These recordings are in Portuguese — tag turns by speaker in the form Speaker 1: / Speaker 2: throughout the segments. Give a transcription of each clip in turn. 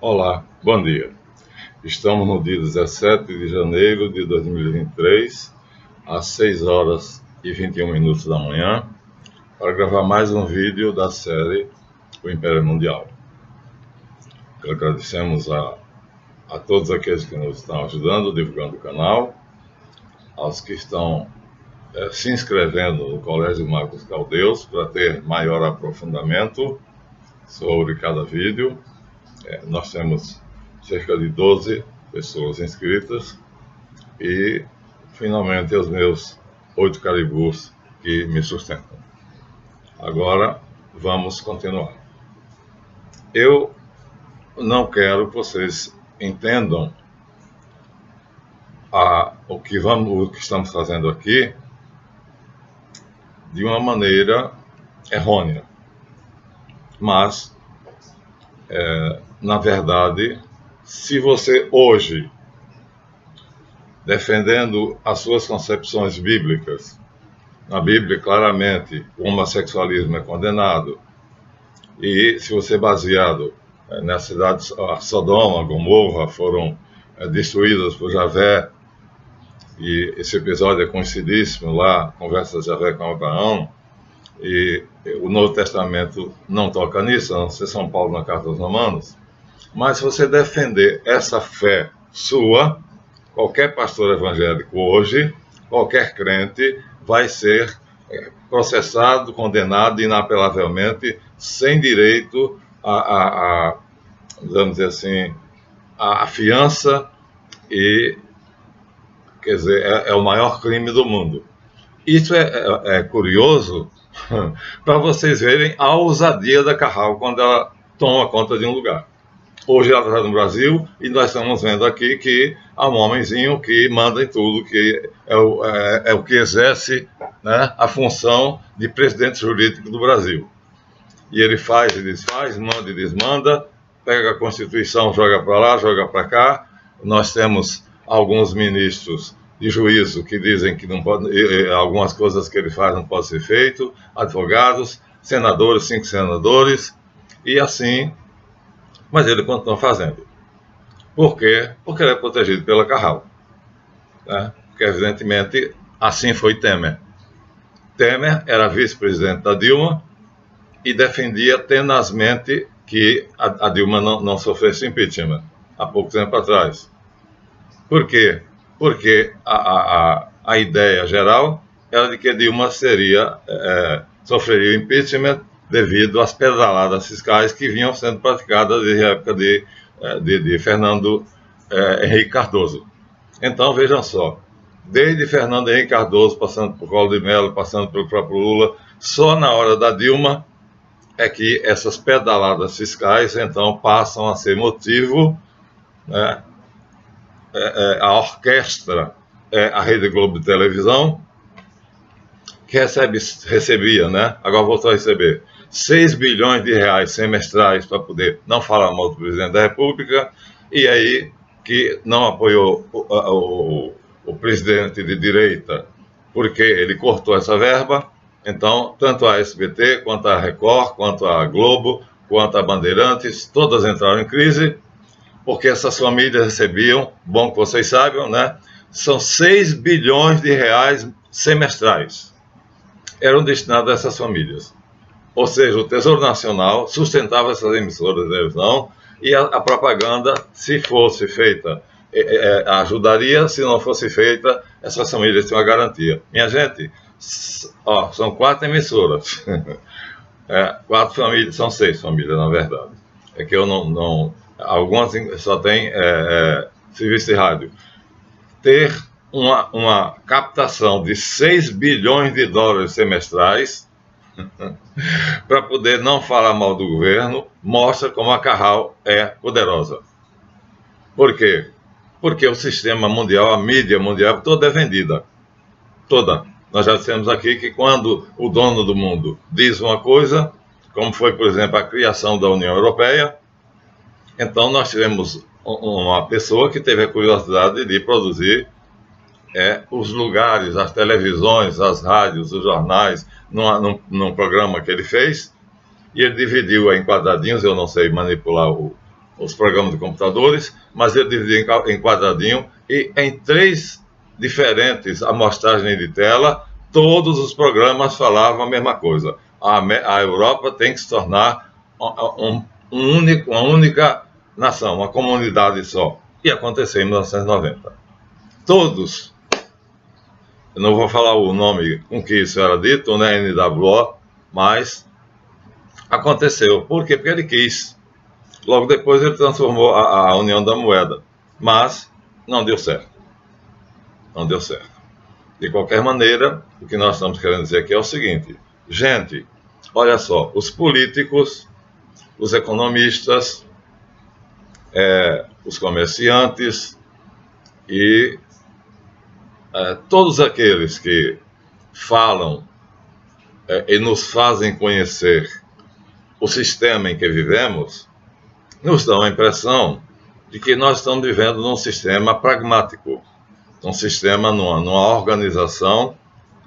Speaker 1: Olá, bom dia. Estamos no dia 17 de janeiro de 2023, às 6 horas e 21 minutos da manhã, para gravar mais um vídeo da série O Império Mundial. Agradecemos a todos aqueles que nos estão ajudando, divulgando o canal, aos que estão se inscrevendo no Colégio Marcos Caldeus para ter maior aprofundamento sobre cada vídeo. Nós temos cerca de 12 pessoas inscritas e, finalmente, os meus 8 caribus que me sustentam. Agora, vamos continuar. Eu não quero que vocês entendam o que estamos fazendo aqui de uma maneira errônea. Mas, na verdade, se você hoje, defendendo as suas concepções bíblicas, na Bíblia claramente o homossexualismo é condenado, e se você baseado nas cidades Sodoma, Gomorra, foram destruídas por Javé, e esse episódio é conhecidíssimo lá, conversa de Javé com Abraão, e o Novo Testamento não toca nisso, a não ser São Paulo na Carta aos Romanos. Mas se você defender essa fé sua, qualquer pastor evangélico hoje, qualquer crente, vai ser processado, condenado inapelavelmente, sem direito vamos dizer assim, a fiança, e, quer dizer, é o maior crime do mundo. Isso é curioso para vocês verem a ousadia da Carral quando ela toma conta de um lugar. Hoje ela está no Brasil e nós estamos vendo aqui que há um homenzinho que manda em tudo, que é o que exerce, né, a função de presidente jurídico do Brasil. E ele faz e desfaz, manda e desmanda, pega a Constituição, joga para lá, joga para cá. Nós temos alguns ministros de juízo que dizem que não pode, algumas coisas que ele faz não podem ser feitas, advogados, senadores, 5 senadores, e assim, mas ele continua fazendo. Por quê? Porque ele é protegido pela Carral. Né? Porque, evidentemente, assim foi Temer. Temer era vice-presidente da Dilma e defendia tenazmente que a Dilma não sofresse impeachment, há pouco tempo atrás. Por quê? Porque a ideia geral era de que Dilma sofreria impeachment devido às pedaladas fiscais que vinham sendo praticadas desde a época de Fernando Henrique Cardoso. Então, vejam só, desde Fernando Henrique Cardoso, passando por Collor de Mello, passando pelo próprio Lula, só na hora da Dilma é que essas pedaladas fiscais, então, passam a ser motivo, né, a orquestra, a Rede Globo de televisão, que recebia, né? Agora voltou a receber 6 bilhões de reais semestrais para poder não falar mal do presidente da República, e aí que não apoiou o presidente de direita, porque ele cortou essa verba. Então, tanto a SBT, quanto a Record, quanto a Globo, quanto a Bandeirantes, todas entraram em crise, porque essas famílias recebiam, bom que vocês saibam, né? São 6 bilhões de reais semestrais. Eram destinados a essas famílias. Ou seja, o Tesouro Nacional sustentava essas emissoras de televisão e a propaganda, se fosse feita, ajudaria, se não fosse feita, essas famílias tinham a garantia. Minha gente, são 4 emissoras. 4 famílias, são 6 famílias, na verdade. É que eu não algumas só tem serviço de rádio. Ter uma captação de 6 bilhões de dólares semestrais para poder não falar mal do governo, mostra como a Carral é poderosa. Por quê? Porque o sistema mundial, a mídia mundial, toda é vendida. Toda. Nós já dissemos aqui que quando o dono do mundo diz uma coisa, como foi, por exemplo, a criação da União Europeia, então nós tivemos uma pessoa que teve a curiosidade de produzir os lugares, as televisões, as rádios, os jornais, num programa que ele fez, e ele dividiu em quadradinhos. Eu não sei manipular os programas de computadores, mas ele dividia em quadradinho e em 3 diferentes amostragens de tela, todos os programas falavam a mesma coisa. A Europa tem que se tornar uma única nação, uma comunidade só. E aconteceu em 1990. Todos, eu não vou falar o nome com que isso era dito, né, NWO, mas aconteceu. Por quê? Porque ele quis. Logo depois ele transformou a União da Moeda, mas não deu certo. Não deu certo. De qualquer maneira, o que nós estamos querendo dizer aqui é o seguinte: gente, olha só, os políticos, os economistas, os comerciantes e todos aqueles que falam e nos fazem conhecer o sistema em que vivemos, nos dão a impressão de que nós estamos vivendo num sistema pragmático, um sistema, numa organização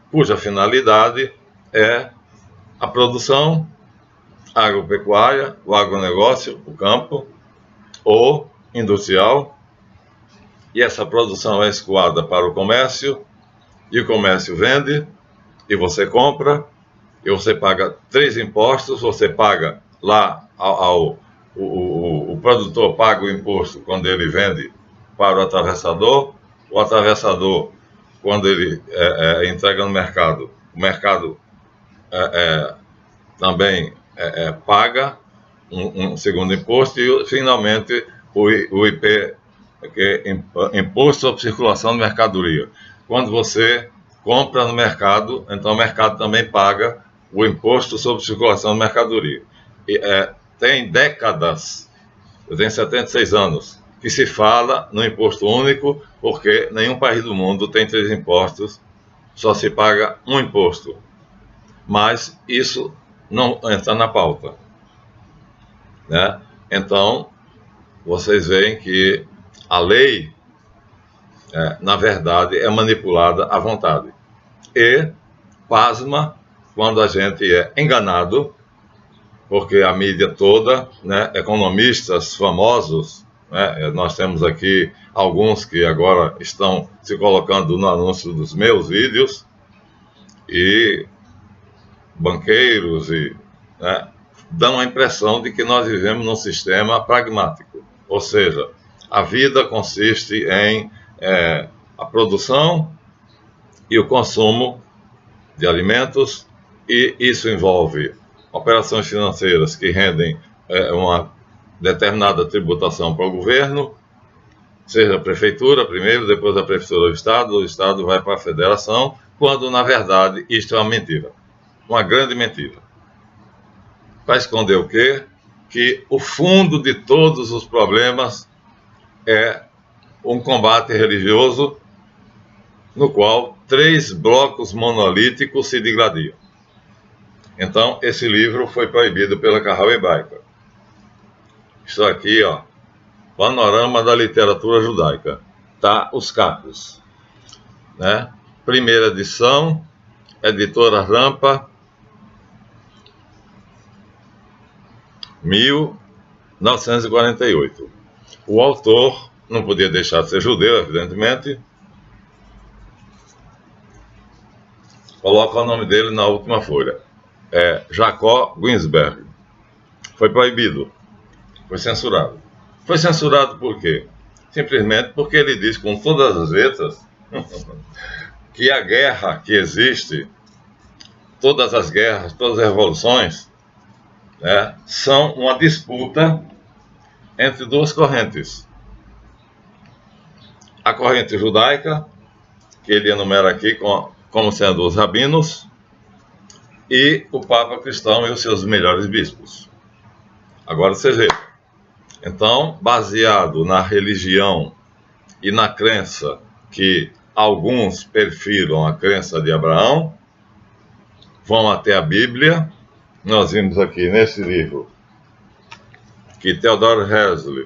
Speaker 1: cuja finalidade é a produção agropecuária, o agronegócio, o campo, ou industrial, e essa produção é escoada para o comércio, e o comércio vende, e você compra, e você paga 3 impostos, você paga lá o produtor paga o imposto quando ele vende para o atravessador, quando ele entrega no mercado, o mercado também paga um segundo imposto, e finalmente o IP, que é Imposto sobre Circulação de Mercadoria. Quando você compra no mercado, então o mercado também paga o Imposto sobre Circulação de Mercadoria. E, tem décadas, eu tenho 76 anos, que se fala no imposto único, porque nenhum país do mundo tem 3 impostos, só se paga um imposto. Mas isso não entra na pauta, né? Então, vocês veem que a lei, na verdade, é manipulada à vontade. E, pasma, quando a gente é enganado, porque a mídia toda, né, economistas famosos, né, nós temos aqui alguns que agora estão se colocando no anúncio dos meus vídeos, e banqueiros, né, dão a impressão de que nós vivemos num sistema pragmático, ou seja, a vida consiste em a produção e o consumo de alimentos, e isso envolve operações financeiras que rendem uma determinada tributação para o governo, seja a prefeitura primeiro, depois a prefeitura do Estado vai para a federação, quando na verdade isto é uma mentira, uma grande mentira. Para esconder o quê? Que o fundo de todos os problemas é um combate religioso no qual 3 blocos monolíticos se digladiam. Então, esse livro foi proibido pela Carrão Hebraica. Isso aqui, ó, Panorama da Literatura Judaica. Tá os capos, né? Primeira edição, editora Rampa, 1948. O autor não podia deixar de ser judeu, evidentemente. Coloca o nome dele na última folha. Jacó Ginsberg. Foi proibido. Foi censurado. Foi censurado por quê? Simplesmente porque ele diz com todas as letras que a guerra que existe, todas as guerras, todas as revoluções, né, são uma disputa entre 2 correntes. A corrente judaica, que ele enumera aqui como sendo os rabinos, e o Papa cristão e os seus melhores bispos. Agora você vê. Então, baseado na religião e na crença que alguns prefiram a crença de Abraão, vão até a Bíblia. Nós vimos aqui nesse livro que Theodor Herzl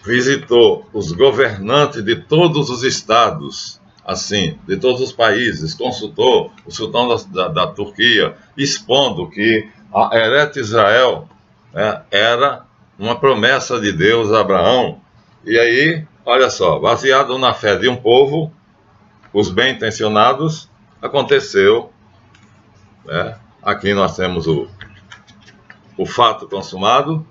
Speaker 1: visitou os governantes de todos os estados, assim, de todos os países, consultou o sultão da Turquia, expondo que A Eret Israel, né, era uma promessa de Deus a Abraão. E aí, olha só, baseado na fé de um povo, os bem-intencionados, aconteceu, né? Aqui nós temos o fato consumado.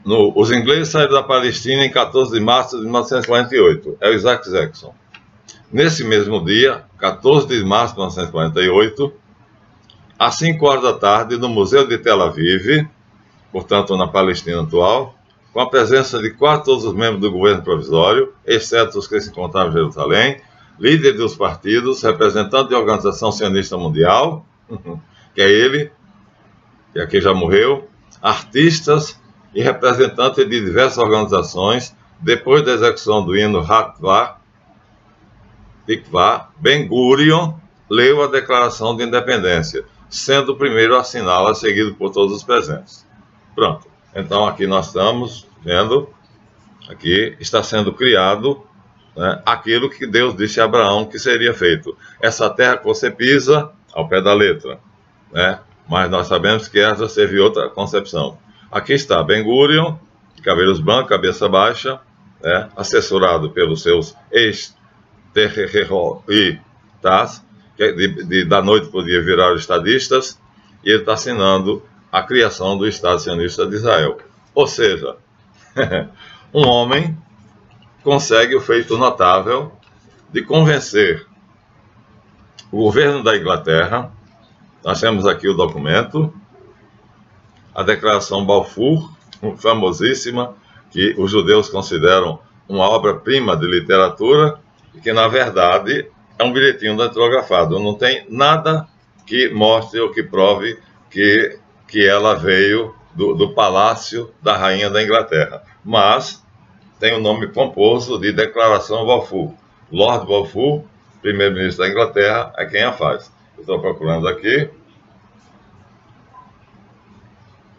Speaker 1: Os ingleses saíram da Palestina em 14 de março de 1948. É o Isaac Jackson. Nesse mesmo dia, 14 de março de 1948, às 5 horas da tarde, no Museu de Tel Aviv, portanto na Palestina atual, com a presença de quase todos os membros do governo provisório, exceto os que se encontravam em Jerusalém, líderes dos partidos, representantes da Organização Sionista Mundial, que é ele, que aqui já morreu, artistas e representantes de diversas organizações, depois da execução do hino Tikvah, Ben-Gurion leu a Declaração de Independência, sendo o primeiro a assiná-la, seguido por todos os presentes. Pronto. Então, aqui nós estamos vendo, aqui está sendo criado, né, aquilo que Deus disse a Abraão que seria feito. Essa terra que você pisa, ao pé da letra, né? Mas nós sabemos que essa teve outra concepção. Aqui está Ben-Gurion, cabelos brancos, cabeça baixa, né, assessorado pelos seus ex-terroritas, que da noite podia virar estadistas, e ele está assinando a criação do Estado Sionista de Israel. Ou seja, um homem consegue o feito notável de convencer o governo da Inglaterra. Nós temos aqui o documento, a Declaração Balfour, famosíssima, que os judeus consideram uma obra-prima de literatura, e que, na verdade, é um bilhetinho datilografado. Não tem nada que mostre ou que prove que ela veio do palácio da rainha da Inglaterra. Mas tem o nome pomposo de Declaração Balfour. Lord Balfour, primeiro-ministro da Inglaterra, é quem a faz. Estou procurando aqui.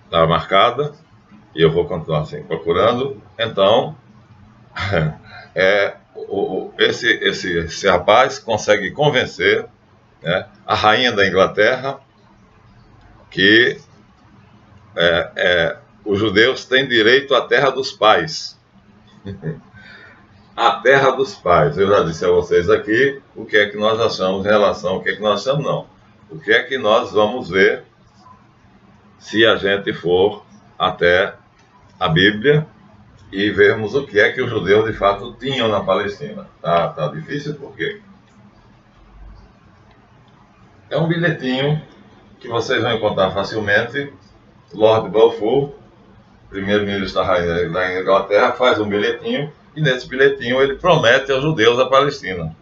Speaker 1: Está marcada. E eu vou continuar assim, procurando. Então, esse rapaz consegue convencer, né, a rainha da Inglaterra que os judeus têm direito à terra dos pais. A terra dos pais. Eu já disse a vocês aqui o que é que nós achamos em relação ao que é que nós achamos, não. O que é que nós vamos ver se a gente for até a Bíblia e vermos o que é que os judeus de fato tinham na Palestina. Tá difícil por quê? É um bilhetinho que vocês vão encontrar facilmente. Lord Balfour, primeiro-ministro da rainha da Inglaterra, faz um bilhetinho, e nesse bilhetinho ele promete aos judeus a Palestina.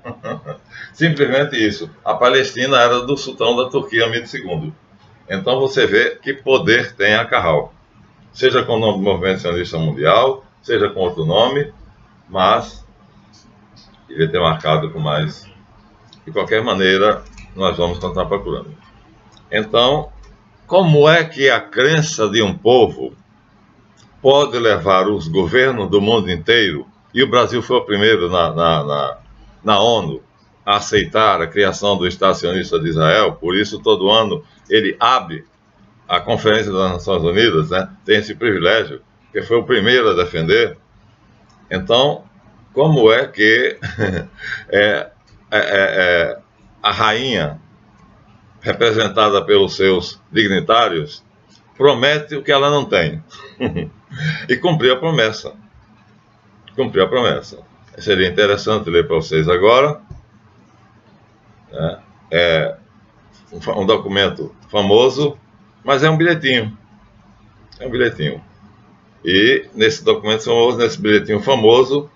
Speaker 1: Simplesmente isso. A Palestina era do sultão da Turquia, Hamid II. Então você vê que poder tem a Carral. Seja com o nome do Movimento Sionista Mundial, seja com outro nome, mas devia ter marcado com mais. De qualquer maneira, nós vamos continuar procurando. Então, como é que a crença de um povo pode levar os governos do mundo inteiro, e o Brasil foi o primeiro na ONU a aceitar a criação do Estado Sionista de Israel, por isso todo ano ele abre a Conferência das Nações Unidas, né? Tem esse privilégio, porque foi o primeiro a defender. Então, como é que a rainha, representada pelos seus dignitários, promete o que ela não tem? E cumpriu a promessa. Cumpriu a promessa. Seria interessante ler para vocês agora. É um documento famoso, mas é um bilhetinho. É um bilhetinho. E nesse documento famoso, nesse bilhetinho famoso,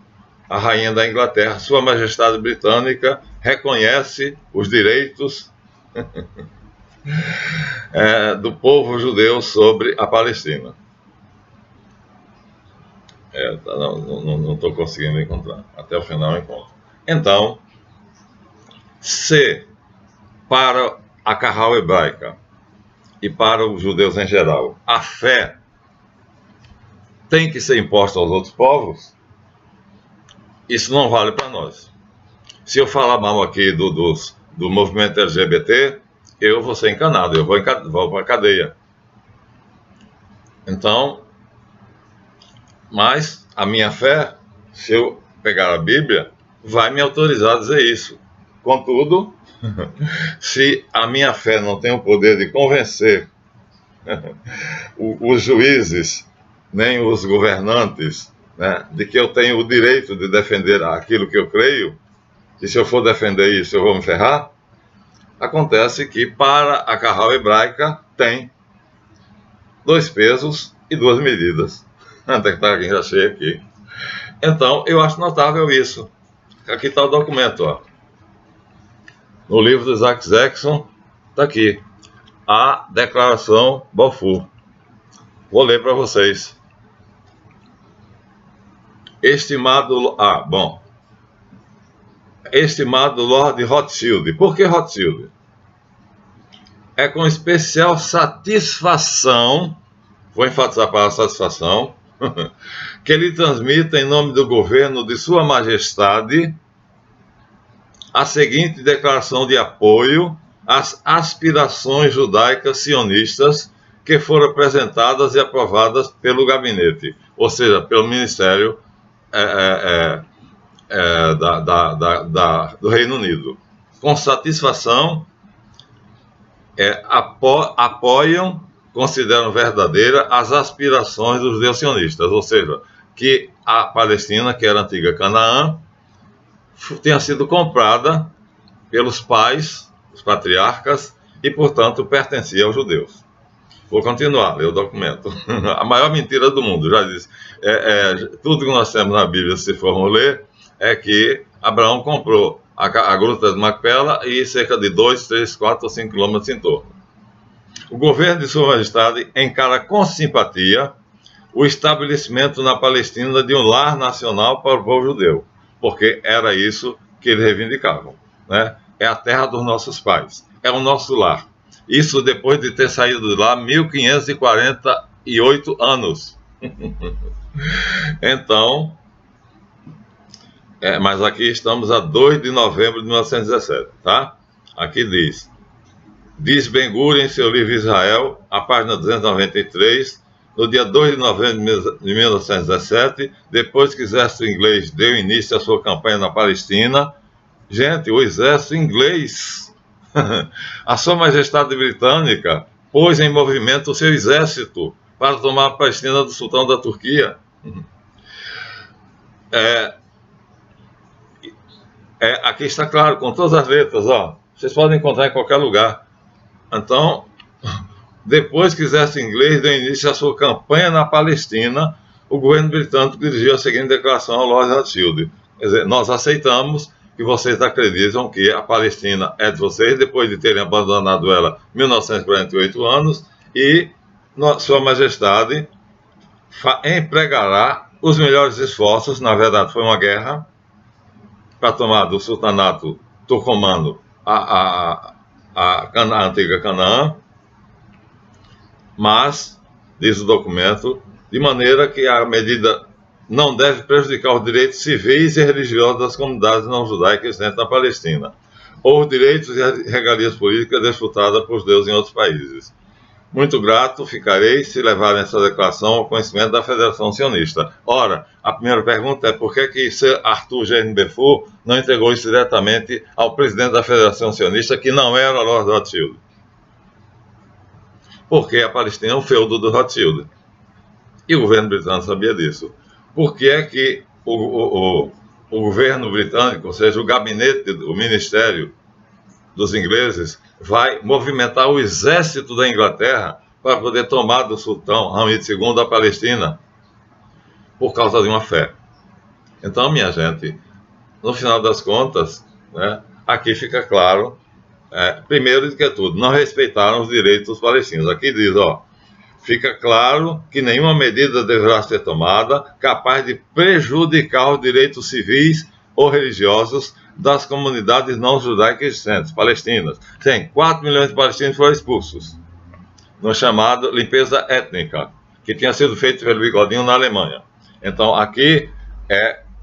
Speaker 1: a rainha da Inglaterra, Sua Majestade Britânica, reconhece os direitos do povo judeu sobre a Palestina. Não estou conseguindo encontrar. Até o final eu encontro. Então, se para a Carral hebraica e para os judeus em geral, a fé tem que ser imposta aos outros povos, isso não vale para nós. Se eu falar mal aqui do movimento LGBT, eu vou ser encanado, eu vou para a cadeia. Então, mas a minha fé, se eu pegar a Bíblia, vai me autorizar a dizer isso. Contudo, se a minha fé não tem o poder de convencer os juízes, nem os governantes, né, de que eu tenho o direito de defender aquilo que eu creio, e se eu for defender isso eu vou me ferrar, acontece que para a Carral Hebraica tem 2 pesos e 2 medidas. Até que está aqui, já achei aqui. Então, eu acho notável isso. Aqui está o documento, ó. No livro do Isaac Jackson, está aqui. A Declaração Balfour. Vou ler para vocês. Estimado Lord Rothschild. Por que Rothschild? É com especial satisfação, vou enfatizar para a satisfação, que ele transmite em nome do governo de Sua Majestade a seguinte declaração de apoio às aspirações judaicas sionistas que foram apresentadas e aprovadas pelo gabinete, ou seja, pelo Ministério do Reino Unido. Com satisfação, apoiam, consideram verdadeira as aspirações dos judeus sionistas, ou seja, que a Palestina, que era a antiga Canaã, tenha sido comprada pelos pais, os patriarcas, e, portanto, pertencia aos judeus. Vou continuar, ler o documento. A maior mentira do mundo, já disse. Tudo que nós temos na Bíblia, se formos ler, é que Abraão comprou a Gruta de Macpela e cerca de 2, 3, 4 ou 5 quilômetros em torno. O governo de Sua Majestade encara com simpatia o estabelecimento na Palestina de um lar nacional para o povo judeu, porque era isso que eles reivindicavam, né? É a terra dos nossos pais, é o nosso lar. Isso depois de ter saído de lá 1548 anos. Então, mas aqui estamos a 2 de novembro de 1917, tá? Aqui diz Ben-Gurion em seu livro Israel, a página 293, no dia 2 de novembro de 1917, depois que o exército inglês deu início à sua campanha na Palestina. Gente, o exército inglês, a Sua Majestade Britânica, pôs em movimento o seu exército para tomar a Palestina do sultão da Turquia. Aqui está claro, com todas as letras, ó. Vocês podem encontrar em qualquer lugar. Então, depois que o exército inglês deu início à sua campanha na Palestina, o governo britânico dirigiu a seguinte declaração ao Lord Rothschild. Quer dizer, nós aceitamos que vocês acreditam que a Palestina é de vocês, depois de terem abandonado ela em 1948 anos, e Sua Majestade empregará os melhores esforços, na verdade foi uma guerra, para tomar do sultanato turcomano a antiga Canaã, mas, diz o documento, de maneira que a medida não deve prejudicar os direitos civis e religiosos das comunidades não judaicas dentro da Palestina, ou os direitos e regalias políticas desfrutadas por judeus em outros países. Muito grato ficarei se levarem essa declaração ao conhecimento da Federação Sionista. Ora, a primeira pergunta é por que Sir Arthur Jane Balfour não entregou isso diretamente ao presidente da Federação Sionista, que não era Lord Rothschild? Porque a Palestina é um feudo do Rothschild. E o governo britânico sabia disso. Por que é que o governo britânico, ou seja, o gabinete, o ministério dos ingleses, vai movimentar o exército da Inglaterra para poder tomar do sultão Hamid II a Palestina? Por causa de uma fé. Então, minha gente, no final das contas, né, aqui fica claro, primeiro de que tudo, não respeitaram os direitos dos palestinos. Aqui diz, ó, fica claro que nenhuma medida deverá ser tomada capaz de prejudicar os direitos civis ou religiosos das comunidades não judaicas existentes, palestinas. Sim, 4 milhões de palestinos foram expulsos no chamado limpeza étnica, que tinha sido feito pelo Bigodinho na Alemanha. Então, aqui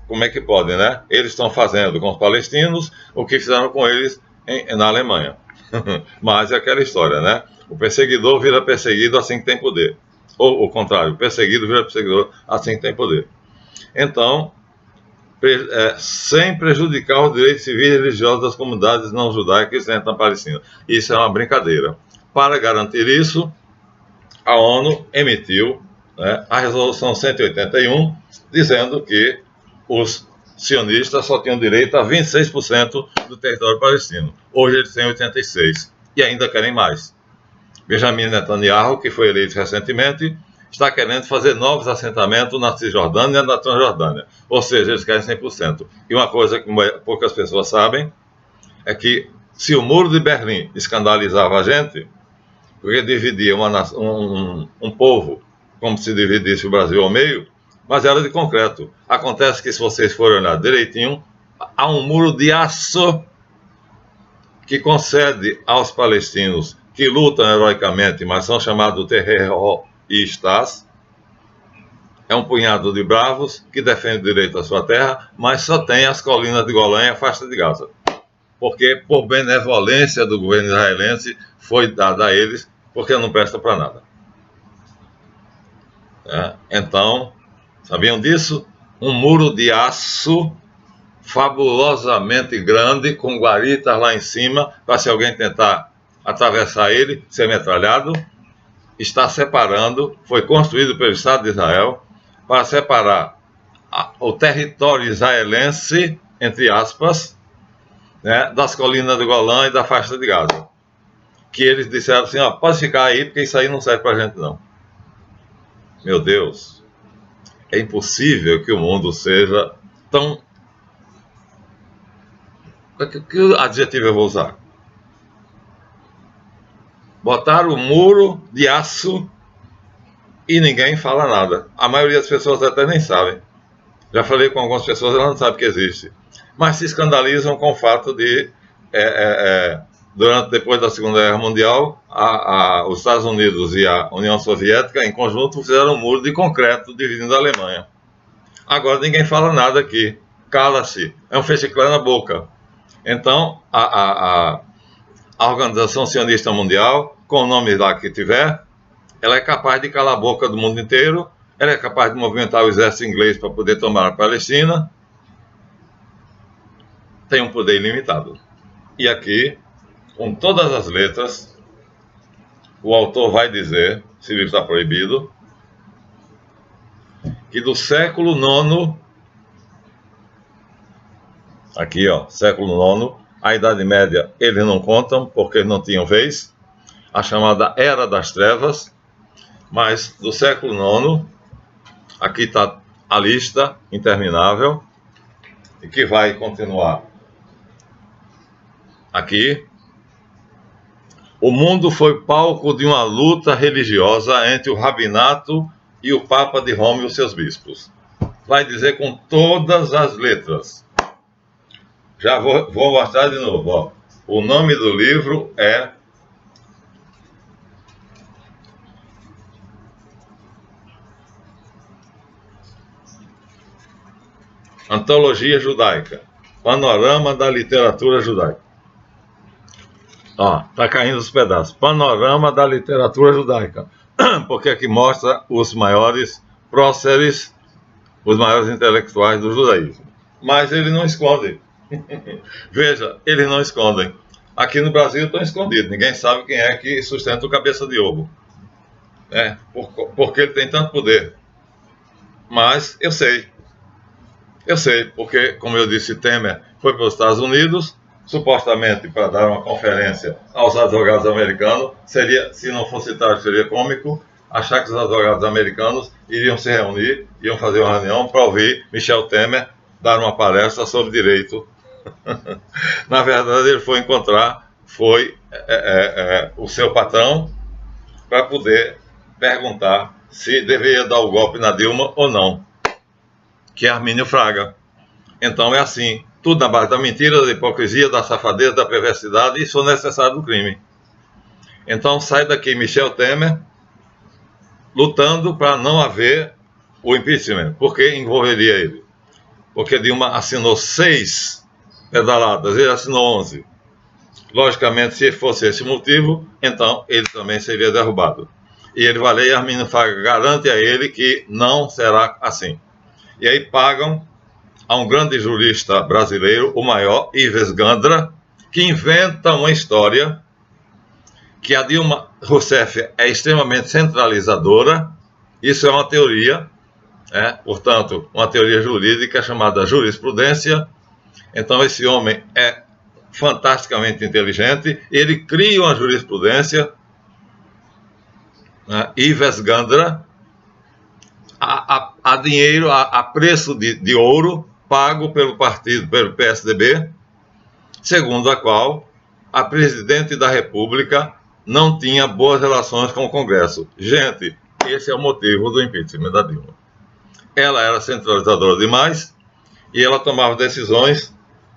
Speaker 1: como é que pode, né? Eles estão fazendo com os palestinos o que fizeram com eles na Alemanha. Mas é aquela história, né? O perseguidor vira perseguido assim que tem poder. Ou o contrário, o perseguido vira perseguidor assim que tem poder. Então, sem prejudicar os direitos civis e religiosos das comunidades não judaicas e centro palestinas. Isso é uma brincadeira. Para garantir isso, a ONU emitiu, né, a resolução 181, dizendo que os sionistas só tinham direito a 26% do território palestino. Hoje eles têm 86% e ainda querem mais. Benjamin Netanyahu, que foi eleito recentemente, está querendo fazer novos assentamentos na Cisjordânia e na Transjordânia. Ou seja, eles querem 100%. E uma coisa que poucas pessoas sabem é que se o Muro de Berlim escandalizava a gente, porque dividia um povo como se dividisse o Brasil ao meio, mas era de concreto. Acontece que, se vocês forem olhar direitinho, há um muro de aço que concede aos palestinos que lutam heroicamente, mas são chamados terroristas. É um punhado de bravos que defende o direito à sua terra, mas só tem as colinas de Golã e a faixa de Gaza. Porque, por benevolência do governo israelense, foi dada a eles, porque não presta para nada. Então, sabiam disso? Um muro de aço fabulosamente grande, com guaritas lá em cima, para se alguém tentar atravessar ele, ser metralhado, está separando, foi construído pelo Estado de Israel, para separar o território israelense, entre aspas, né, das colinas do Golã e da faixa de Gaza. Que eles disseram assim, ó, pode ficar aí, porque isso aí não serve para a gente, não. Meu Deus, é impossível que o mundo seja tão... Que adjetivo eu vou usar? Botaram o muro de aço e ninguém fala nada. A maioria das pessoas até nem sabem. Já falei com algumas pessoas, elas não sabem que existe. Mas se escandalizam com o fato de, depois da Segunda Guerra Mundial, os Estados Unidos e a União Soviética, em conjunto, fizeram um muro de concreto dividindo a Alemanha. Agora ninguém fala nada aqui. Cala-se. É um fechiclé na boca. Então, a Organização Sionista Mundial, com o nome lá que tiver, ela é capaz de calar a boca do mundo inteiro, ela é capaz de movimentar o exército inglês para poder tomar a Palestina, tem um poder ilimitado. E aqui, com todas as letras, o autor vai dizer, se o livro está proibido, que do século IX, aqui ó, século IX, a Idade Média eles não contam, porque não tinham vez, a chamada Era das Trevas, mas do século IX, aqui está a lista interminável, e que vai continuar aqui. O mundo foi palco de uma luta religiosa entre o rabinato e o Papa de Roma e os seus bispos. Vai dizer com todas as letras. Já vou mostrar de novo. Ó. O nome do livro é Antologia Judaica, Panorama da Literatura Judaica. Ó, tá caindo os pedaços. Panorama da Literatura Judaica. Porque aqui mostra os maiores próceres, os maiores intelectuais do judaísmo. Mas eles não escondem. Veja, eles não escondem. Aqui no Brasil estão escondidos. Ninguém sabe quem é que sustenta o cabeça de ovo. Porque ele tem tanto poder. Mas eu sei. Eu sei, porque, como eu disse, Temer foi para os Estados Unidos, supostamente para dar uma conferência aos advogados americanos. Se não fosse tarde, seria cômico achar que os advogados americanos iriam se reunir, iam fazer uma reunião para ouvir Michel Temer dar uma palestra sobre direito. Na verdade, ele foi encontrar o seu patrão para poder perguntar se deveria dar o golpe na Dilma ou não, que é Armínio Fraga. Então é assim, tudo na base da mentira, da hipocrisia, da safadeza, da perversidade, e isso é necessário do crime. Então sai daqui Michel Temer lutando para não haver o impeachment, porque envolveria ele. Porque Dilma assinou 6 pedaladas, ele assinou 11. Logicamente, se fosse esse o motivo, então ele também seria derrubado. E ele vai ler e Arminio Fraga garante a ele que não será assim. E aí pagam a um grande jurista brasileiro, o maior, Ives Gandra, que inventa uma história que a Dilma Rousseff é extremamente centralizadora. Isso é uma teoria, portanto, uma teoria jurídica chamada jurisprudência. Então esse homem é fantasticamente inteligente, ele cria uma jurisprudência, Ives Gandra, a dinheiro, a preço de ouro, pago pelo partido, pelo PSDB, segundo a qual a presidente da República não tinha boas relações com o Congresso. Gente, esse é o motivo do impeachment da Dilma. Ela era centralizadora demais e ela tomava decisões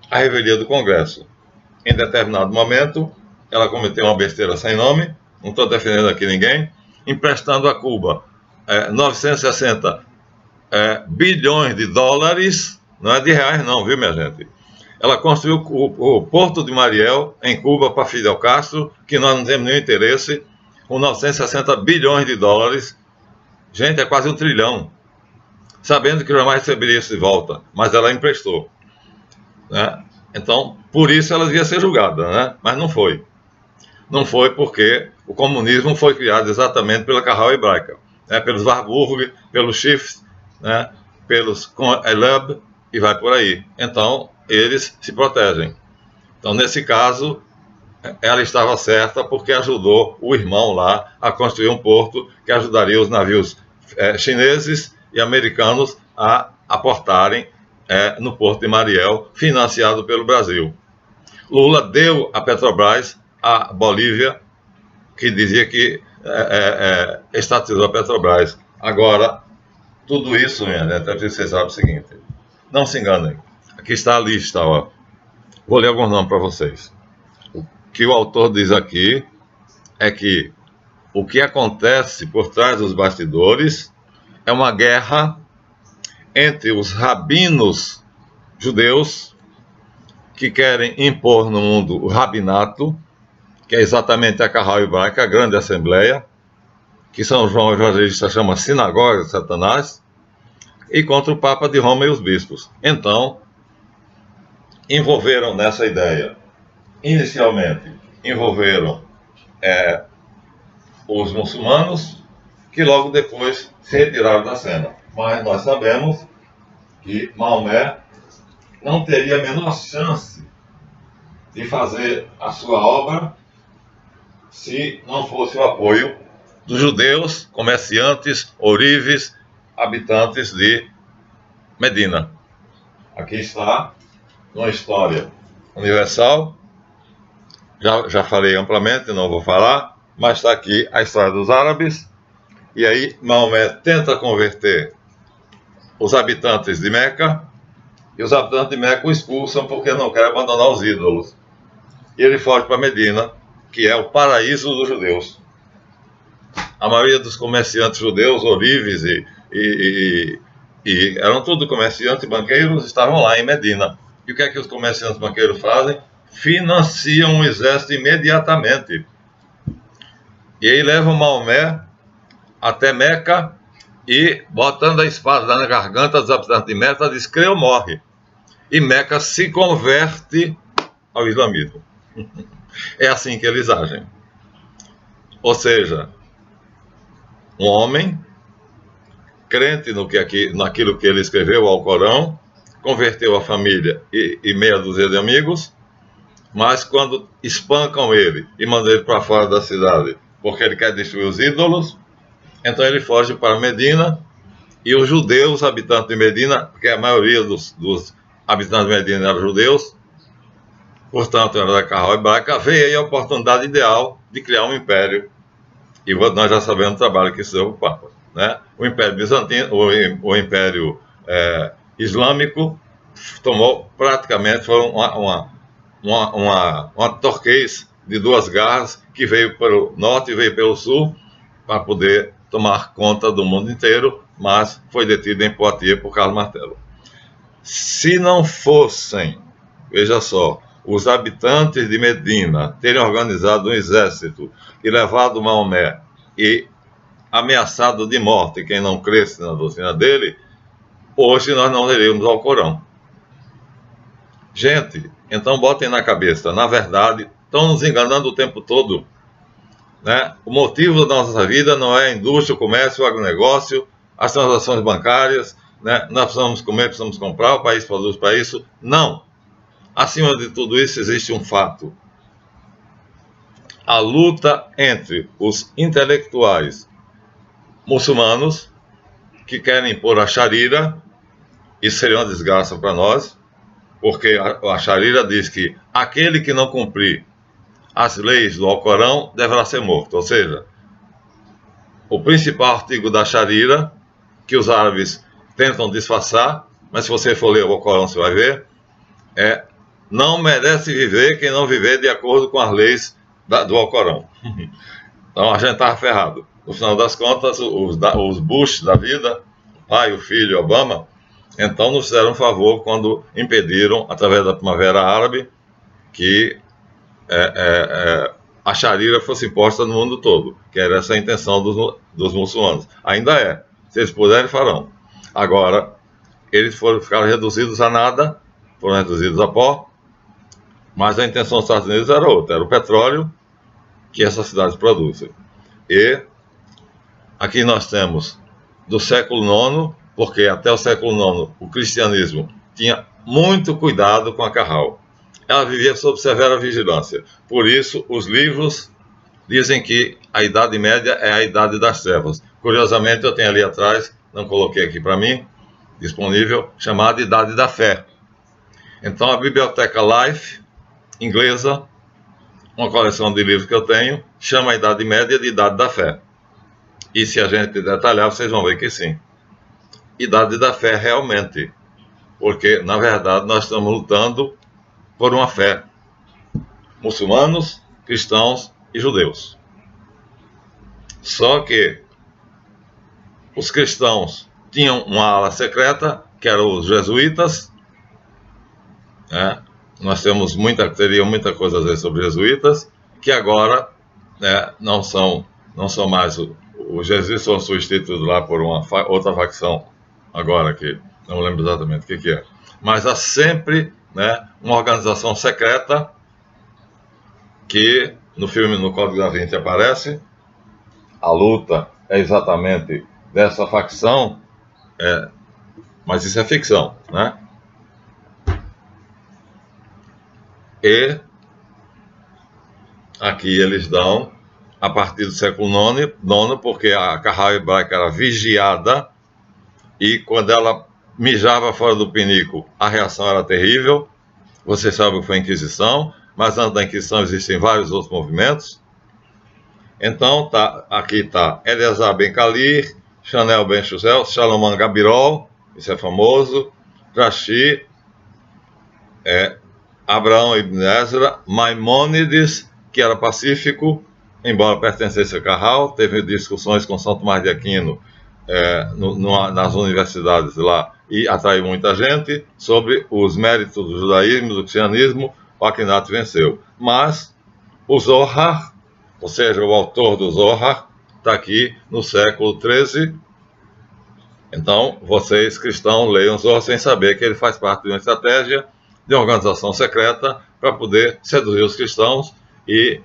Speaker 1: à revelia do Congresso. Em determinado momento, ela cometeu uma besteira sem nome, não estou defendendo aqui ninguém, emprestando a Cuba 960 bilhões de dólares, não é de reais não, viu, minha gente? Ela construiu o Porto de Mariel, em Cuba, para Fidel Castro, que nós não temos nenhum interesse, com 960 bilhões de dólares. Gente, é quase 1 trilhão. Sabendo que jamais receberia isso de volta, mas ela emprestou, né? Então, por isso ela devia ser julgada, né? Mas não foi. Não foi porque o comunismo foi criado exatamente pela Carral Hebraica, pelos Warburg, pelos Schiff, pelos Elub, e vai por aí. Então, eles se protegem. Então, nesse caso, ela estava certa porque ajudou o irmão lá a construir um porto que ajudaria os navios chineses e americanos a aportarem no Porto de Mariel, financiado pelo Brasil. Lula deu a Petrobras à Bolívia, que dizia que estatizou a Petrobras. Agora, tudo isso, minha gente, é preciso que vocês saibam o seguinte: não se enganem. Aqui está a lista, ó. Vou ler alguns nomes para vocês. O que o autor diz aqui é que o que acontece por trás dos bastidores é uma guerra entre os rabinos judeus que querem impor no mundo o rabinato, que é exatamente a Carral Hebraica, a grande assembleia, que São João Evangelista chama Sinagoga de Satanás, e contra o Papa de Roma e os bispos. Então, envolveram nessa ideia, inicialmente, envolveram os muçulmanos, que logo depois se retiraram da cena. Mas nós sabemos que Maomé não teria a menor chance de fazer a sua obra se não fosse o apoio dos judeus, comerciantes, ourives, habitantes de Medina. Aqui está uma história universal, já falei amplamente, não vou falar, mas está aqui a história dos árabes, e aí Maomé tenta converter os habitantes de Meca, e os habitantes de Meca o expulsam porque não querem abandonar os ídolos. E ele foge para Medina, que é o paraíso dos judeus. A maioria dos comerciantes judeus, ourives e eram tudo comerciantes e banqueiros, estavam lá em Medina. E o que é que os comerciantes e banqueiros fazem? Financiam o exército imediatamente. E aí levam Maomé até Meca e, botando a espada na garganta dos habitantes de Meca, diz: creia ou morre. E Meca se converte ao islamismo. É assim que eles agem. Ou seja, um homem crente naquilo que ele escreveu ao Corão, converteu a família e meia dúzia de amigos, mas quando espancam ele e mandam ele para fora da cidade porque ele quer destruir os ídolos, então ele foge para Medina, e os judeus, habitantes de Medina, porque a maioria dos habitantes de Medina eram judeus, portanto era da Carral Hebraica, veio aí a oportunidade ideal de criar um império, e nós já sabemos o trabalho que isso deu para o Papa, né? O Império Bizantino, o Império Islâmico tomou praticamente, foi uma torquês de duas garras que veio pelo norte e veio pelo sul para poder tomar conta do mundo inteiro, mas foi detido em Poitiers por Carlos Martelo. Se não fossem, veja só, os habitantes de Medina terem organizado um exército e levado Maomé e ameaçado de morte quem não cresce na doutrina dele, hoje nós não leremos ao Corão. Gente, então botem na cabeça, na verdade, estão nos enganando o tempo todo, né? O motivo da nossa vida não é a indústria, o comércio, o agronegócio, as transações bancárias, né? Nós precisamos comer, precisamos comprar, o país produz para isso. Não. Acima de tudo isso existe um fato. A luta entre os intelectuais muçulmanos que querem impor a Sharia, isso seria uma desgraça para nós, porque a Sharia diz que aquele que não cumprir as leis do Alcorão deverá ser morto. Ou seja, o principal artigo da Sharia, que os árabes tentam disfarçar, mas se você for ler o Alcorão você vai ver, é: não merece viver quem não viver de acordo com as leis do Alcorão. Então a gente estava ferrado. No final das contas, os Bush da vida, o pai, o filho, Obama, então nos fizeram um favor quando impediram, através da Primavera Árabe, que a Sharia fosse imposta no mundo todo, que era essa a intenção dos muçulmanos. Ainda é. Se eles puderem, farão. Agora, eles ficaram reduzidos a nada, foram reduzidos a pó, mas a intenção dos Estados Unidos era outra, era o petróleo que essas cidades produzem. E aqui nós temos do século IX, porque até o século IX o cristianismo tinha muito cuidado com a Carral. Ela vivia sob severa vigilância. Por isso, os livros dizem que a Idade Média é a Idade das Trevas. Curiosamente, eu tenho ali atrás, não coloquei aqui para mim, disponível, chamada Idade da Fé. Então, a Biblioteca Life, inglesa, uma coleção de livros que eu tenho, chama a Idade Média de Idade da Fé. E se a gente detalhar, vocês vão ver que sim. Idade da Fé realmente, porque, na verdade, nós estamos lutando por uma fé. Muçulmanos, cristãos e judeus. Só que os cristãos tinham uma ala secreta, que eram os jesuítas, né? Nós teriam muita coisa a dizer sobre jesuítas, que agora, né, não são mais os jesuítas, são substituídos lá por uma outra facção, agora que não lembro exatamente o que é. Mas há sempre, né, uma organização secreta que no filme, no Código da Vinci, aparece. A luta é exatamente dessa facção, mas isso é ficção, né? E aqui eles dão, a partir do século IX, porque a Carral hebraica era vigiada, e quando ela mijava fora do pinico, a reação era terrível. Você sabe o que foi a Inquisição, mas antes da Inquisição existem vários outros movimentos. Então, aqui está Eleazar Ben Kalir, Chanel Ben Chuzel, Shaloman Gabirol, isso é famoso, Rashi, Abraão Ibn Ezra, Maimônides, que era pacífico, embora pertencesse a Carral, teve discussões com São Tomás de Aquino nas universidades lá, e atraiu muita gente, sobre os méritos do judaísmo, do cristianismo. O Akhenaten venceu. Mas o Zohar, ou seja, o autor do Zohar, está aqui no século XIII. Então, vocês cristãos leiam Zohar sem saber que ele faz parte de uma estratégia de uma organização secreta para poder seduzir os cristãos e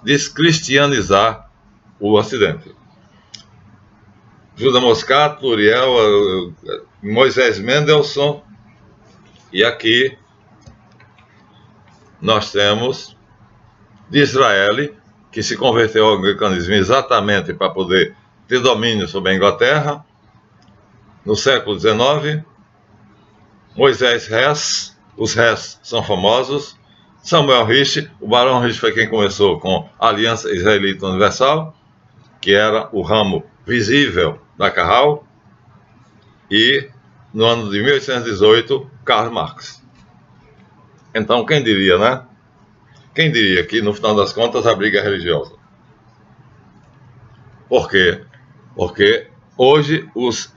Speaker 1: descristianizar o Ocidente. Judas Moscato, Uriel, Moisés Mendelssohn, e aqui nós temos de Israel, que se converteu ao anglicanismo exatamente para poder ter domínio sobre a Inglaterra, no século XIX. Moisés Hess, os Hess são famosos. Samuel Rich, o Barão Rich foi quem começou com a Aliança Israelita Universal, que era o ramo visível da Carral. E no ano de 1818, Karl Marx. Então, quem diria, né? Quem diria que, no final das contas, a briga é religiosa? Por quê? Porque hoje os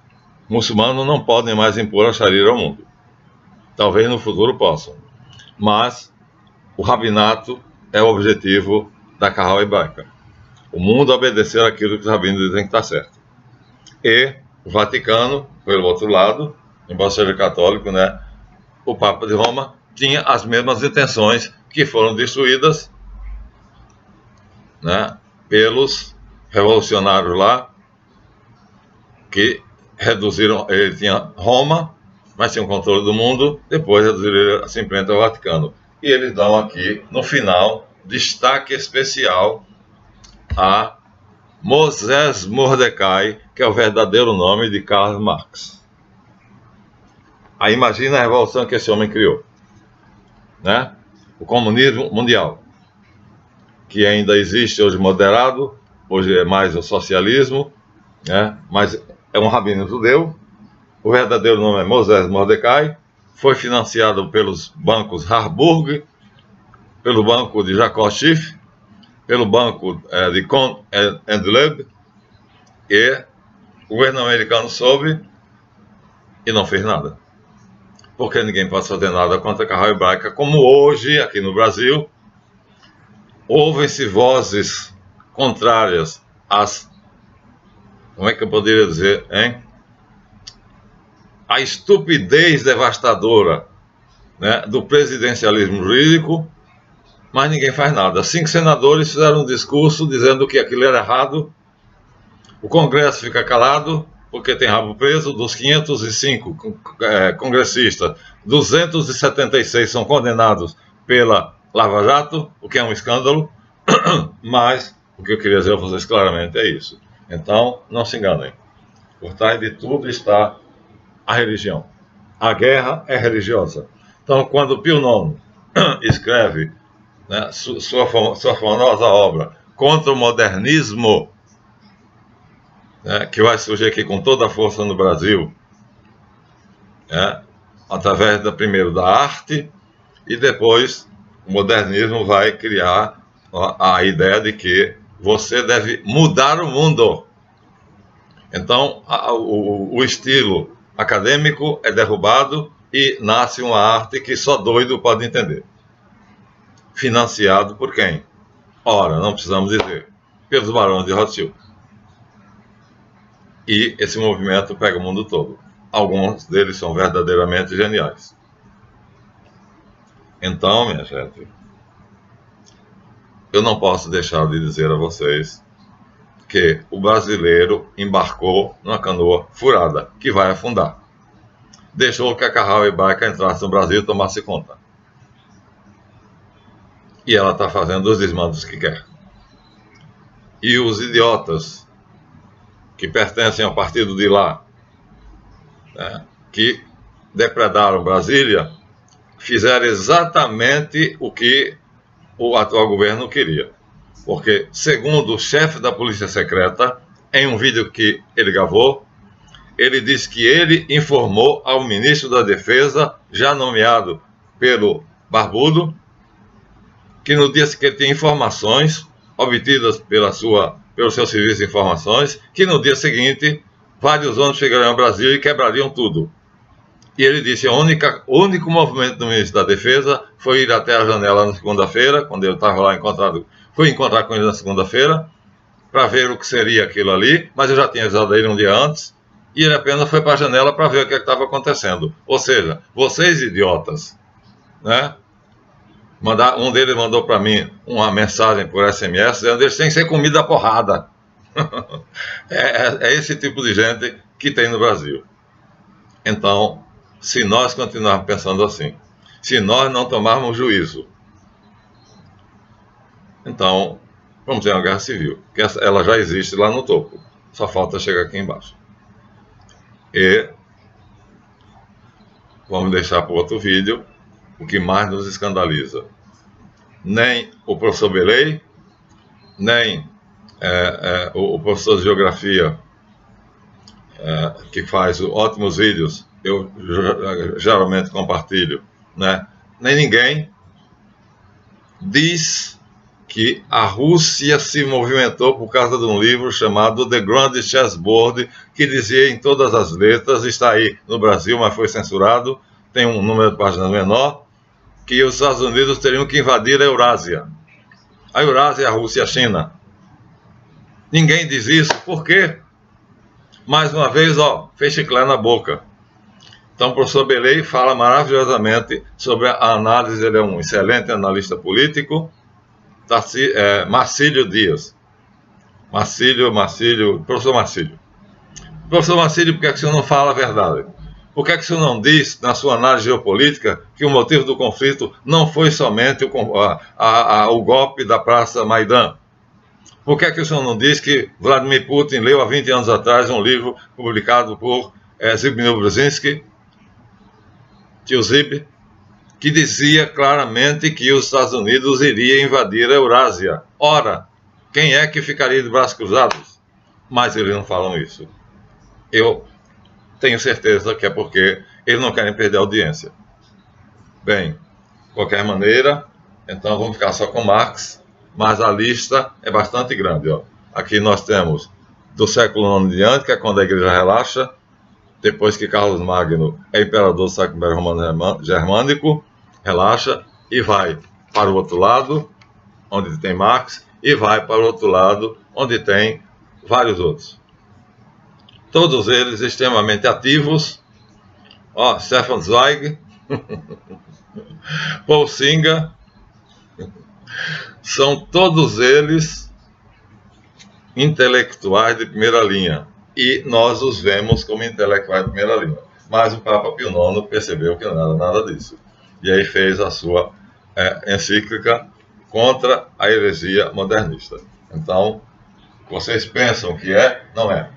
Speaker 1: muçulmanos não podem mais impor a Sharia ao mundo. Talvez no futuro possam. mas o rabinato é o objetivo da Kahal hebraica. O mundo obedecer aquilo que os rabinos dizem que está certo. E o Vaticano, pelo outro lado, embora seja católico, né, o Papa de Roma tinha as mesmas intenções, que foram destruídas, né, pelos revolucionários lá, que reduziram. Ele tinha Roma, mas tinha o controle do mundo, depois reduziram simplesmente ao Vaticano. E eles dão aqui, no final, destaque especial a Moses Mordecai, que é o verdadeiro nome de Karl Marx. Aí imagina a revolução que esse homem criou, né? O comunismo mundial, que ainda existe hoje moderado, hoje é mais o socialismo, né? Mas é um rabino judeu. O verdadeiro nome é Moses Mordecai. Foi financiado pelos bancos Harburg, pelo banco de Jacob Schiff, pelo banco de Kohn and Loeb, e o governo americano soube e não fez nada. Porque ninguém pode fazer nada contra a Kahal hebraica, como hoje, aqui no Brasil, ouvem-se vozes contrárias às, como é que eu poderia dizer, hein? A estupidez devastadora, né, do presidencialismo jurídico, mas ninguém faz nada. 5 senadores fizeram um discurso dizendo que aquilo era errado. O Congresso fica calado, porque tem rabo preso. Dos 505 congressistas, 276 são condenados pela Lava Jato, o que é um escândalo. Mas o que eu queria dizer a vocês claramente é isso. Então, não se enganem. Por trás de tudo está a religião. A guerra é religiosa. Então, quando Pio IX escreve, né, sua famosa obra contra o modernismo, né, que vai surgir aqui com toda a força no Brasil, né, através primeiro da arte, e depois o modernismo vai criar a ideia de que você deve mudar o mundo. Então, o estilo acadêmico é derrubado e nasce uma arte que só doido pode entender. Financiado por quem? Ora, não precisamos dizer, pelos barões de Rothschild. E esse movimento pega o mundo todo. Alguns deles são verdadeiramente geniais. Então, minha gente, eu não posso deixar de dizer a vocês que o brasileiro embarcou numa canoa furada, que vai afundar. Deixou que a Kahal hebraica entrasse no Brasil e tomasse conta. E ela está fazendo os desmandos que quer. E os idiotas que pertencem ao partido de lá, né, que depredaram Brasília, fizeram exatamente o que o atual governo queria. Porque, segundo o chefe da Polícia Secreta, em um vídeo que ele gravou, ele disse que ele informou ao ministro da Defesa, já nomeado pelo Barbudo, que no dia que ele tinha informações obtidas pelo seu serviço de informações, que no dia seguinte vários ônibus chegariam ao Brasil e quebrariam tudo. E ele disse que o único movimento do ministro da Defesa foi ir até a janela na segunda-feira, quando ele estava lá fui encontrar com ele na segunda-feira, para ver o que seria aquilo ali, mas eu já tinha avisado ele um dia antes, e ele apenas foi para a janela para ver o que estava acontecendo. Ou seja, vocês idiotas, né? Um deles mandou para mim uma mensagem por SMS dizendo que eles têm que ser comida à porrada. É esse tipo de gente que tem no Brasil. Então, se nós continuarmos pensando assim, se nós não tomarmos juízo, então vamos ter uma guerra civil, que ela já existe lá no topo, só falta chegar aqui embaixo. E vamos deixar para outro vídeo o que mais nos escandaliza. Nem o professor Belei, nem o professor de geografia, que faz ótimos vídeos, eu geralmente compartilho, né? Nem ninguém diz que a Rússia se movimentou por causa de um livro chamado The Grand Chessboard, que dizia em todas as letras, está aí no Brasil, mas foi censurado, tem um número de páginas menor, que os Estados Unidos teriam que invadir a Eurásia. A Eurásia é a Rússia e a China. Ninguém diz isso. Por quê? Mais uma vez, fez chiclete na boca. Então, o professor Belay fala maravilhosamente sobre a análise. Ele é um excelente analista político. Marcílio Dias. Professor Marcílio. Professor Marcílio, por que o senhor não fala a verdade? Por que o senhor não diz, na sua análise geopolítica, que o motivo do conflito não foi somente o golpe da Praça Maidan? Por que o senhor não diz que Vladimir Putin leu há 20 anos atrás um livro publicado por Zbigniew Brzezinski, tio Zib, que dizia claramente que os Estados Unidos iriam invadir a Eurásia? Ora, quem é que ficaria de braços cruzados? Mas eles não falam isso. Eu tenho certeza que é porque eles não querem perder a audiência. Bem, de qualquer maneira, então vamos ficar só com Marx, mas a lista é bastante grande. Aqui nós temos do século IX em diante, que é quando a igreja relaxa, depois que Carlos Magno é imperador do século Império Romano Germânico, relaxa e vai para o outro lado, onde tem Marx, e vai para o outro lado, onde tem vários outros. Todos eles extremamente ativos. Stefan Zweig, Paul Singer, são todos eles intelectuais de primeira linha. E nós os vemos como intelectuais de primeira linha. Mas o Papa Pio IX percebeu que não era nada disso. E aí fez a sua encíclica contra a heresia modernista. Então, vocês pensam que não é.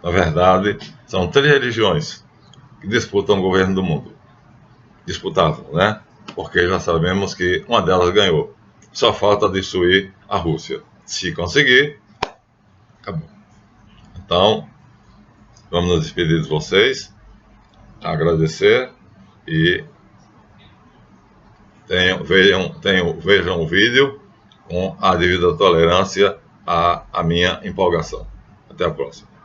Speaker 1: Na verdade, são 3 religiões que disputam o governo do mundo. Disputavam, né? Porque já sabemos que uma delas ganhou. Só falta destruir a Rússia. Se conseguir, acabou. Então, vamos nos despedir de vocês, agradecer e vejam o vídeo com a devida tolerância à minha empolgação. Até a próxima.